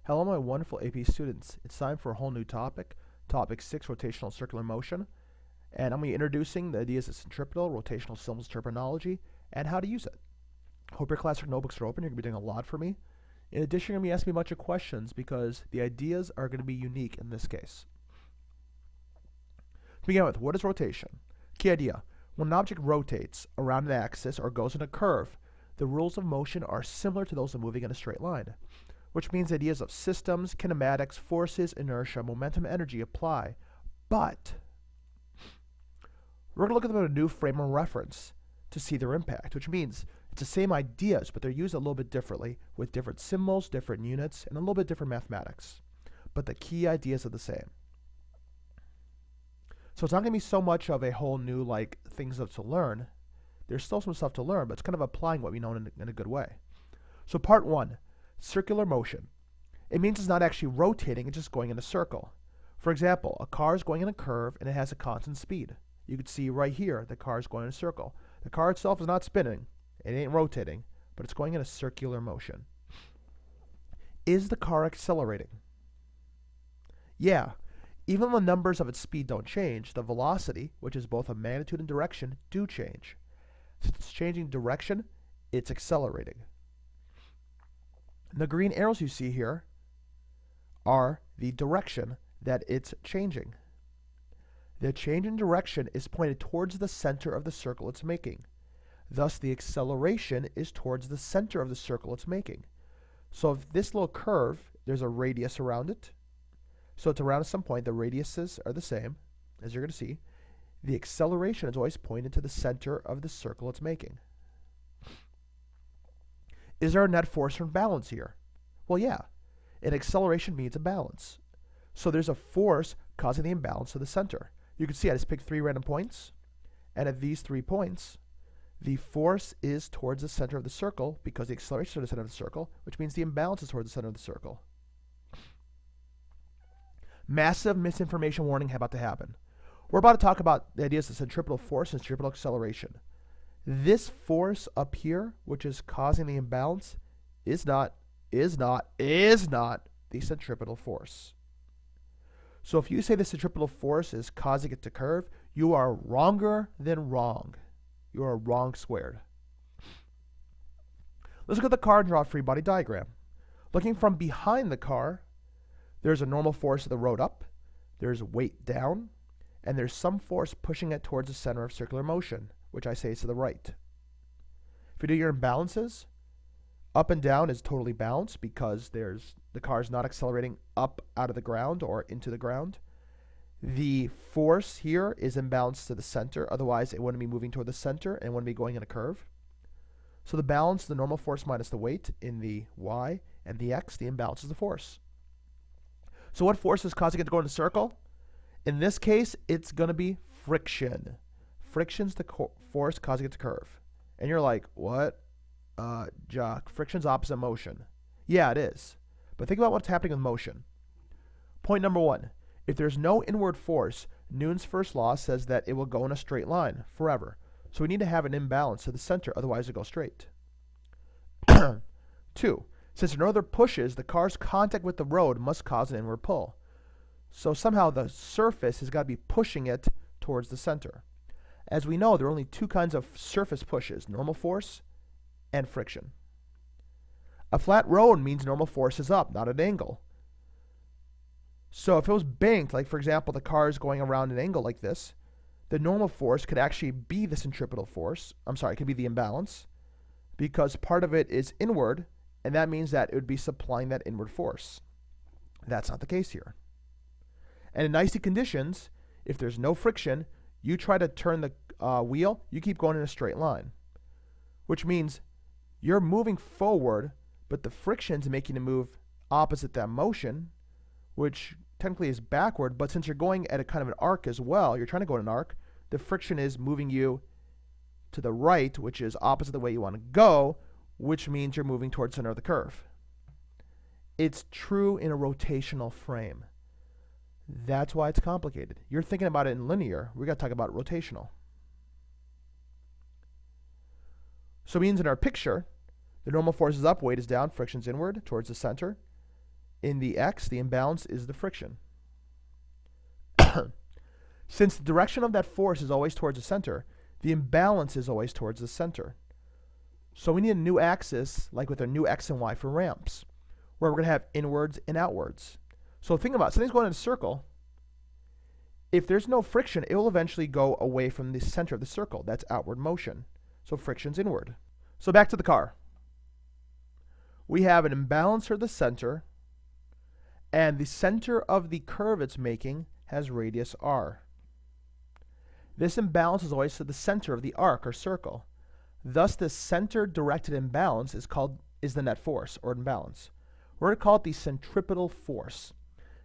Hello, my wonderful AP students. It's time for a whole new topic, topic 6, rotational circular motion. And I'm going to be introducing the ideas of centripetal, rotational cylinder terminology, and how to use it. Hope your classwork notebooks are open. You're going to be doing a lot for me. In addition, you're going to be asking me a bunch of questions because the ideas are going to be unique in this case. To begin with, what is rotation? Key idea. When an object rotates around an axis or goes in a curve, the rules of motion are similar to those of moving in a straight line, which means ideas of systems, kinematics, forces, inertia, momentum, energy apply. But we're going to look at them in a new frame of reference to see their impact, which means it's the same ideas, but they're used a little bit differently with different symbols, different units, and a little bit different mathematics. But the key ideas are the same. So it's not going to be so much of a whole new things to learn. There's still some stuff to learn, but it's kind of applying what we know in a good way. So part 1. Circular motion. It means it's not actually rotating, it's just going in a circle. For example, a car is going in a curve and it has a constant speed. You can see right here the car is going in a circle. The car itself is not spinning, it ain't rotating, but it's going in a circular motion. Is the car accelerating? Yeah. Even though the numbers of its speed don't change, the velocity, which is both a magnitude and direction, do change. Since it's changing direction, it's accelerating. The green arrows you see here are the direction that it's changing. The change in direction is pointed towards the center of the circle it's making. Thus, the acceleration is towards the center of the circle it's making. So if this little curve, there's a radius around it. So it's around some point, the radiuses are the same, as you're going to see. The acceleration is always pointed to the center of the circle it's making. Is there a net force from balance here? Well, yeah. An acceleration means a balance. So there's a force causing the imbalance to the center. You can see I just picked 3 random points. And at these 3 points, the force is towards the center of the circle because the acceleration is to the center of the circle, which means the imbalance is towards the center of the circle. Massive misinformation warning about to happen. We're about to talk about the ideas of centripetal force and centripetal acceleration. This force up here, which is causing the imbalance, is not the centripetal force. So if you say the centripetal force is causing it to curve, you are wronger than wrong. You are wrong squared. Let's look at the car and draw a free body diagram. Looking from behind the car, there's a normal force of the road up, there's weight down, and there's some force pushing it towards the center of circular motion, which I say is to the right. If you do your imbalances, up and down is totally balanced because the car is not accelerating up out of the ground or into the ground. The force here is imbalanced to the center, otherwise it wouldn't be moving toward the center and wouldn't be going in a curve. So the balance, the normal force minus the weight in the y, and the x, the imbalance is the force. So what force is causing it to go in a circle? In this case, it's going to be friction. Friction's the force causing it to curve. And you're like, what? Jock, friction's opposite motion. Yeah, it is. But think about what's happening with motion. Point number 1. If there's no inward force, Newton's first law says that it will go in a straight line forever. So we need to have an imbalance to the center, otherwise it goes straight. 2. Since there are no other pushes, the car's contact with the road must cause an inward pull. So somehow the surface has got to be pushing it towards the center. As we know, there are only 2 kinds of surface pushes, normal force and friction. A flat road means normal force is up, not at an angle. So if it was banked, like for example the car is going around an angle like this, the normal force could actually be the centripetal force. It could be the imbalance, because part of it is inward, and that means that it would be supplying that inward force. That's not the case here. And in icy conditions, if there's no friction, you try to turn the wheel, you keep going in a straight line, which means you're moving forward, but the friction's making you move opposite that motion, which technically is backward, but since you're going at a kind of an arc as well, you're trying to go in an arc, the friction is moving you to the right, which is opposite the way you want to go, which means you're moving towards the center of the curve. It's true in a rotational frame. That's why it's complicated. You're thinking about it in linear. We got to talk about rotational. So it means in our picture, the normal force is up, weight is down, friction's inward towards the center. in the x, the imbalance is the friction. Since the direction of that force is always towards the center, the imbalance is always towards the center. So we need a new axis, like with our new x and y for ramps, where we're going to have inwards and outwards. So think about it. Something's going in a circle. If there's no friction, it will eventually go away from the center of the circle. That's outward motion. So friction's inward. So back to the car. We have an imbalance for the center, and the center of the curve it's making has radius r. This imbalance is always to the center of the arc or circle. Thus, the center-directed imbalance is the net force, or imbalance. We're going to call it the centripetal force.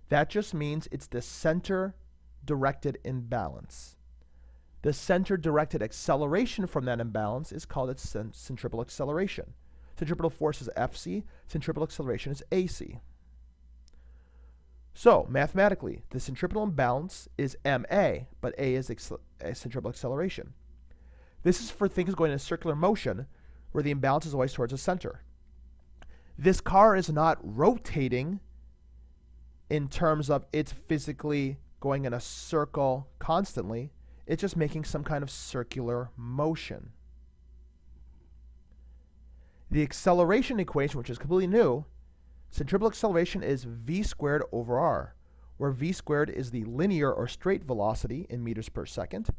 That just means it's the center-directed imbalance. The center-directed acceleration from that imbalance is called its centripetal acceleration. Centripetal force is Fc, centripetal acceleration is AC. So, mathematically, the centripetal imbalance is ma, but a is centripetal acceleration. This is for things going in a circular motion, where the imbalance is always towards the center. This car is not rotating in terms of it's physically going in a circle constantly. It's just making some kind of circular motion. The acceleration equation, which is completely new, centripetal acceleration is v squared over r, where v squared is the linear or straight velocity in meters per second,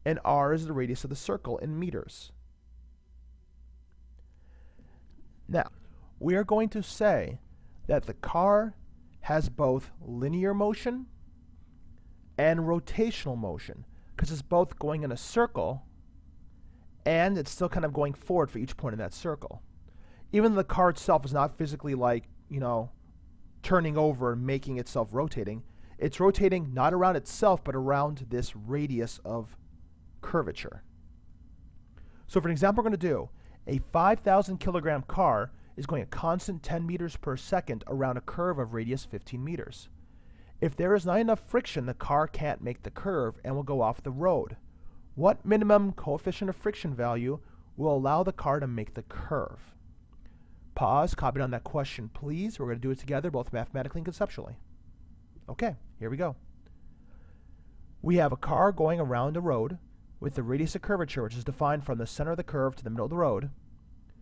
and r is the radius of the circle in meters. Now, we are going to say that the car has both linear motion and rotational motion, because it's both going in a circle and it's still kind of going forward for each point in that circle. Even though the car itself is not physically turning over and making itself rotating, it's rotating not around itself but around this radius of curvature. So for an example, we're going to do a 5,000 kilogram car is going a constant 10 meters per second around a curve of radius 15 meters. If there is not enough friction, the car can't make the curve and will go off the road. What minimum coefficient of friction value will allow the car to make the curve? Pause, copy down that question, please. We're going to do it together, both mathematically and conceptually. Okay, here we go. We have a car going around a road with the radius of curvature, which is defined from the center of the curve to the middle of the road,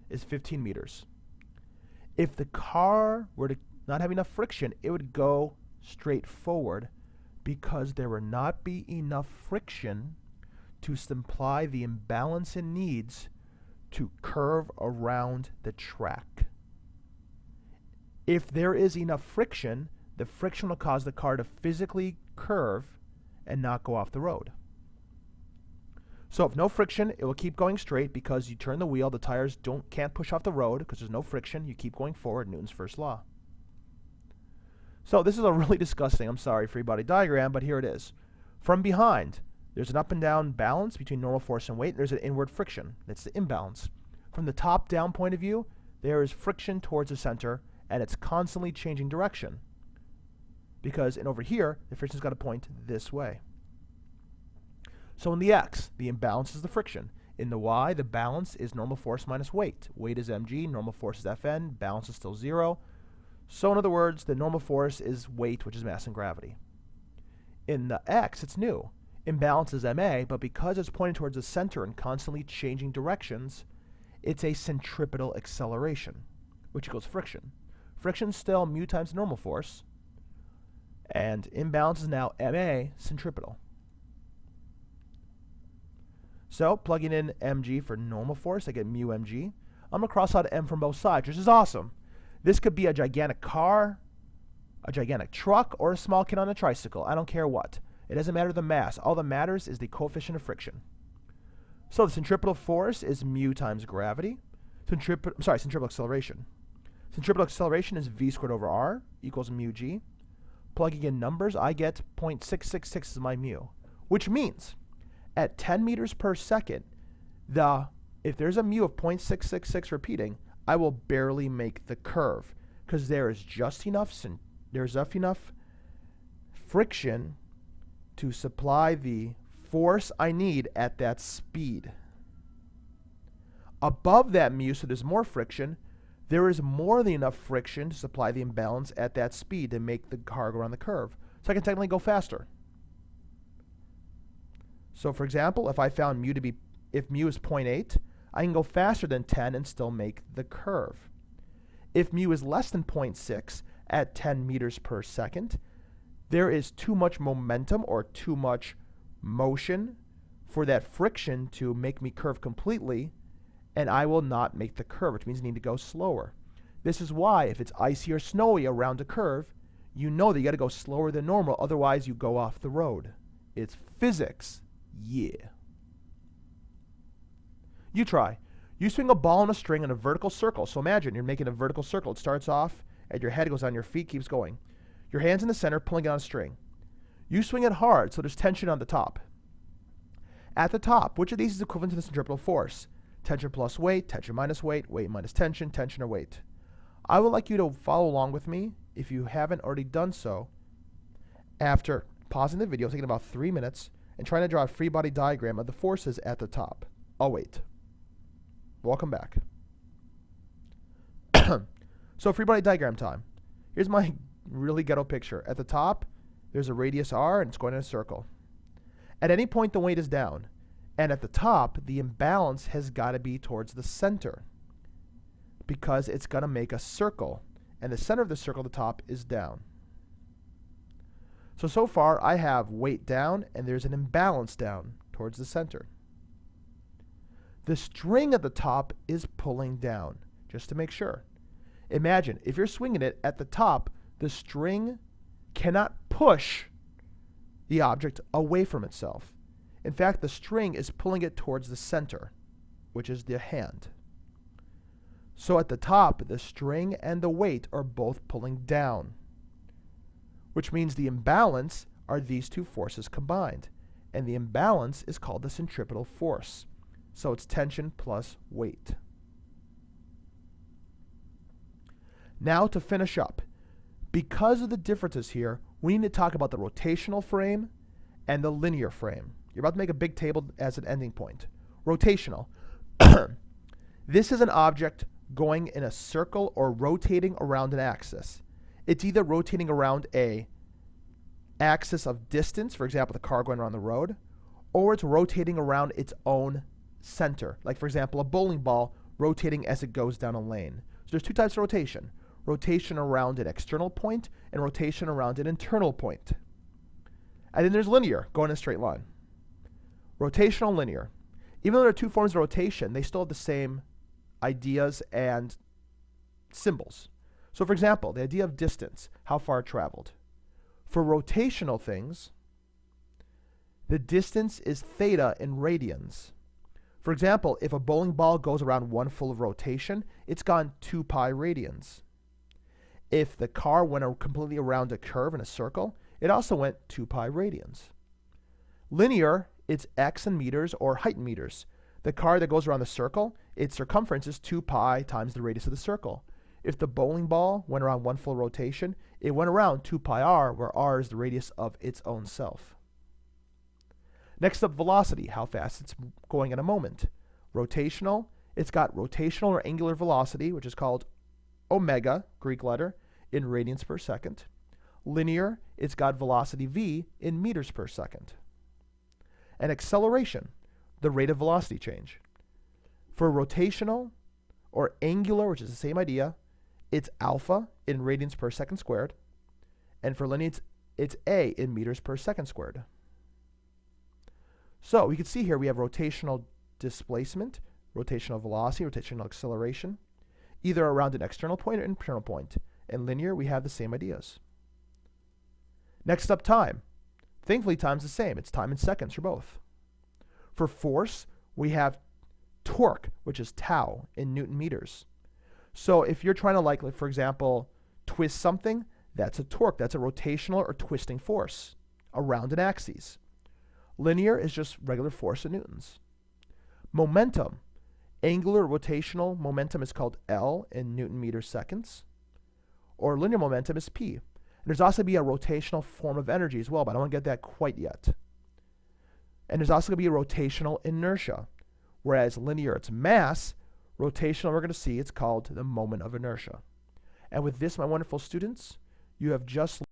is 15 meters. If the car were to not have enough friction, it would go straight forward because there would not be enough friction to supply the imbalance it needs to curve around the track. If there is enough friction, the friction will cause the car to physically curve and not go off the road. So if no friction, it will keep going straight because you turn the wheel, the tires can't push off the road because there's no friction, you keep going forward, Newton's first law. So this is a really disgusting, I'm sorry, free body diagram, but here it is. From behind, there's an up and down balance between normal force and weight, and there's an inward friction. That's the imbalance. From the top down point of view, there is friction towards the center, and it's constantly changing direction. Because over here, the friction's got to point this way. So in the x, the imbalance is the friction. In the y, the balance is normal force minus weight. Weight is mg, normal force is Fn, balance is still 0. So in other words, the normal force is weight, which is mass and gravity. In the x, it's new. Imbalance is ma, but because it's pointing towards the center and constantly changing directions, it's a centripetal acceleration, which equals friction. Friction's still mu times normal force, and imbalance is now ma centripetal. So plugging in mg for normal force, I get mu mg. I'm going to cross out m from both sides, which is awesome. This could be a gigantic car, a gigantic truck, or a small kid on a tricycle. I don't care what. It doesn't matter the mass. All that matters is the coefficient of friction. So the centripetal force is mu times gravity. Centripetal acceleration. Centripetal acceleration is v squared over r equals mu g. Plugging in numbers, I get 0.666 is my mu, which means at 10 meters per second, if there's a mu of 0.666 repeating, I will barely make the curve because there's enough friction to supply the force I need at that speed. Above that mu, so there's more friction, there is more than enough friction to supply the imbalance at that speed to make the car go around the curve. So I can technically go faster. So for example, if I found mu to be, if mu is 0.8, I can go faster than 10 and still make the curve. If mu is less than 0.6 at 10 meters per second, there is too much momentum or too much motion for that friction to make me curve completely, and I will not make the curve, which means I need to go slower. This is why if it's icy or snowy around a curve, you know that you got to go slower than normal, otherwise you go off the road. It's physics. Yeah. You try. You swing a ball on a string in a vertical circle. So imagine you're making a vertical circle. It starts off at your head, goes on your feet, keeps going. Your hand's in the center, pulling it on a string. You swing it hard, so there's tension on the top. At the top, which of these is equivalent to the centripetal force? Tension plus weight, tension minus weight, weight minus tension, tension or weight. I would like you to follow along with me, if you haven't already done so, after pausing the video, taking about 3 minutes, and trying to draw a free body diagram of the forces at the top. I'll wait. Welcome back. So free body diagram time. Here's my really ghetto picture. At the top, there's a radius r, and it's going in a circle. At any point, the weight is down. And at the top, the imbalance has got to be towards the center, because it's going to make a circle. And the center of the circle at the top is down. So far, I have weight down, and there's an imbalance down towards the center. The string at the top is pulling down, just to make sure. Imagine, if you're swinging it at the top, the string cannot push the object away from itself. In fact, the string is pulling it towards the center, which is the hand. So at the top, the string and the weight are both pulling down, which means the imbalance are these two forces combined. And the imbalance is called the centripetal force. So it's tension plus weight. Now to finish up, because of the differences here, we need to talk about the rotational frame and the linear frame. You're about to make a big table as an ending point. Rotational. This is an object going in a circle or rotating around an axis. It's either rotating around a axis of distance, for example, the car going around the road, or it's rotating around its own center. Like, for example, a bowling ball rotating as it goes down a lane. So there's two types of rotation. Rotation around an external point and rotation around an internal point. And then there's linear, going in a straight line. Rotational, linear. Even though there are two forms of rotation, they still have the same ideas and symbols. So for example, the idea of distance, how far it traveled. For rotational things, the distance is theta in radians. For example, if a bowling ball goes around one full of rotation, it's gone 2 pi radians. If the car went completely around a curve in a circle, it also went 2 pi radians. Linear, it's x in meters or height in meters. The car that goes around the circle, its circumference is 2 pi times the radius of the circle. If the bowling ball went around one full rotation, it went around 2 pi r, where r is the radius of its own self. Next up, velocity, how fast it's going in a moment. Rotational, it's got rotational or angular velocity, which is called omega, Greek letter, in radians per second. Linear, it's got velocity v in meters per second. And acceleration, the rate of velocity change. For rotational or angular, which is the same idea, it's alpha in radians per second squared. And for linear, it's a in meters per second squared. So we can see here we have rotational displacement, rotational velocity, rotational acceleration, either around an external point or internal point. In linear, we have the same ideas. Next up, time. Thankfully, time's the same. It's time in seconds for both. For force, we have torque, which is tau in Newton meters. So if you're trying to, like for example, twist something, that's a torque. That's a rotational or twisting force around an axis. Linear is just regular force in newtons. Momentum. Angular rotational momentum is called L in Newton meters seconds. Or linear momentum is P. And there's also going to be a rotational form of energy as well, but I don't want to get that quite yet. And there's also going to be a rotational inertia. Whereas linear, it's mass. Rotational, we're going to see, it's called the moment of inertia. And with this, my wonderful students, you have just